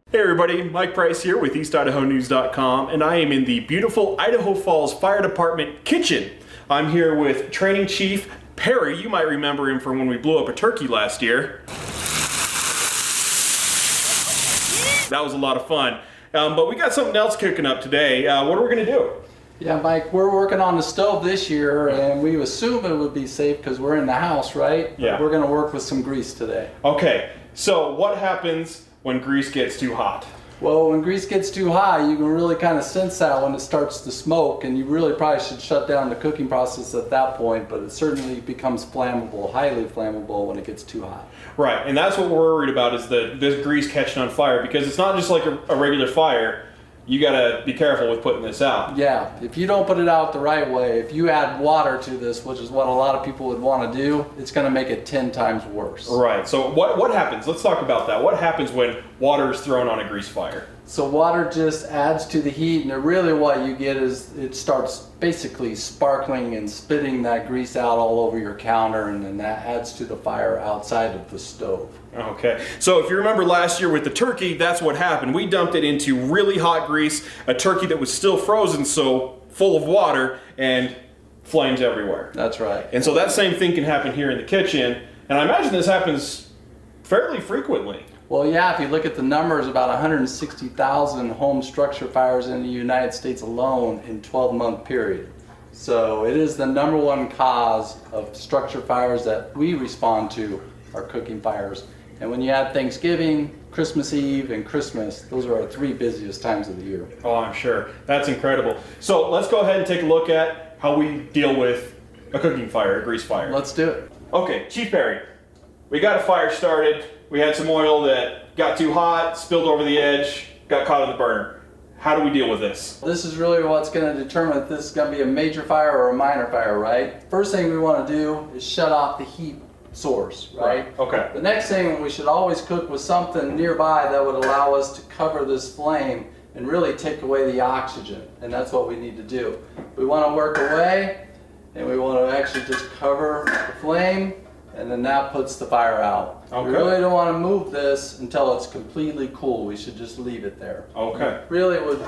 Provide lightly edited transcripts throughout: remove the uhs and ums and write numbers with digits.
Hey everybody, Mike Price here with EastIdahoNews.com, and I am in the beautiful Idaho Falls Fire Department kitchen. I'm here with Training Chief Perry. You might remember him from when we blew up a turkey last year. That was a lot of fun. But we got something else cooking up today. What are we going to do? Yeah, Mike, we're working on the stove this year, and we assume it would be safe because we're in the house, right? Yeah. But we're going to work with some grease today. Okay, so what happens when grease gets too hot? Well, when grease gets too high, you can really kind of sense that when it starts to smoke, and you really probably should shut down the cooking process at that point, but it certainly becomes flammable, highly flammable when it gets too hot. Right, and that's what we're worried about, is this grease catching on fire, because it's not just like a regular fire. You gotta be careful with putting this out. Yeah, if you don't put it out the right way, if you add water to this, which is what a lot of people would want to do, it's gonna make it 10 times worse. Right, so what happens? Let's talk about that. What happens when water is thrown on a grease fire? So water just adds to the heat, and really what you get is it starts basically sparkling and spitting that grease out all over your counter, and then that adds to the fire outside of the stove. Okay, so if you remember last year with the turkey, that's what happened. We dumped it into really hot grease, a turkey that was still frozen, so full of water, and flames everywhere. That's right. And so that same thing can happen here in the kitchen, and I imagine this happens fairly frequently. Well, yeah, if you look at the numbers, about 160,000 home structure fires in the United States alone in 12-month period. So it is the #1 cause of structure fires that we respond to are cooking fires. And when you add Thanksgiving, Christmas Eve, and Christmas, those are our 3 busiest times of the year. Oh, I'm sure. That's incredible. So let's go ahead and take a look at how we deal with a cooking fire, a grease fire. Let's do it. Okay, Chief Perry, we got a fire started. We had some oil that got too hot, spilled over the edge, got caught in the burner. How do we deal with this? This is really what's going to determine if this is going to be a major fire or a minor fire, right? First thing we want to do is shut off the heat source, right? Okay. The next thing, we should always cook with something nearby that would allow us to cover this flame and really take away the oxygen, and that's what we need to do. We want to work away, and we want to actually just cover the flame, and then that puts the fire out. Okay. We really don't want to move this until it's completely cool. We should just leave it there. Okay. Really, it would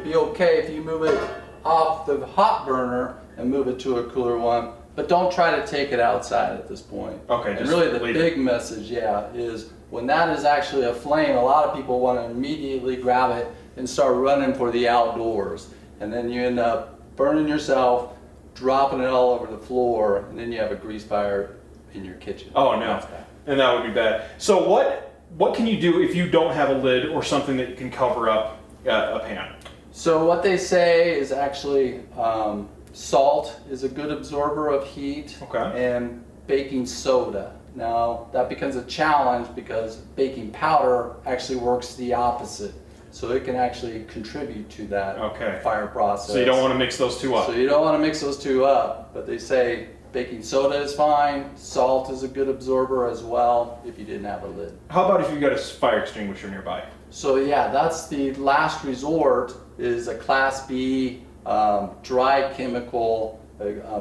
be okay if you move it off the hot burner and move it to a cooler one, but don't try to take it outside at this point. Okay, and just really the leave it. big message, yeah, is when that is actually a flame, a lot of people want to immediately grab it and start running for the outdoors. And then you end up burning yourself, dropping it all over the floor, and then you have a grease fire in your kitchen. Oh no, That's bad. and that would be bad. So what can you do if you don't have a lid or something that can cover up a pan? So what they say is actually salt is a good absorber of heat, Okay. and baking soda. Now that becomes a challenge because baking powder actually works the opposite. So it can actually contribute to that Okay. fire process. So you don't want to mix those two up. So you don't want to mix those two up, but they say baking soda is fine, salt is a good absorber as well if you didn't have a lid. How about if you've got a fire extinguisher nearby? So yeah, that's the last resort, is a Class B dry chemical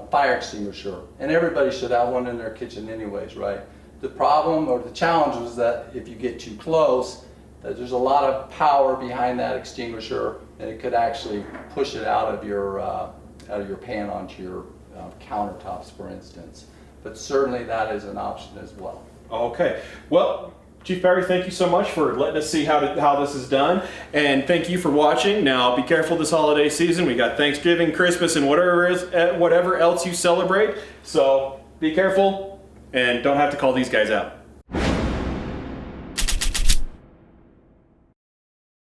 fire extinguisher. And everybody should have one in their kitchen anyways, right? The problem or the challenge is that if you get too close, that there's a lot of power behind that extinguisher, and it could actually push it out of your pan onto your countertops, for instance. But certainly that is an option as well. Okay. Well, Chief Perry, thank you so much for letting us see how this is done, and thank you for watching. Now, be careful this holiday season. We got Thanksgiving, Christmas, and whatever else you celebrate. So be careful, and don't have to call these guys out.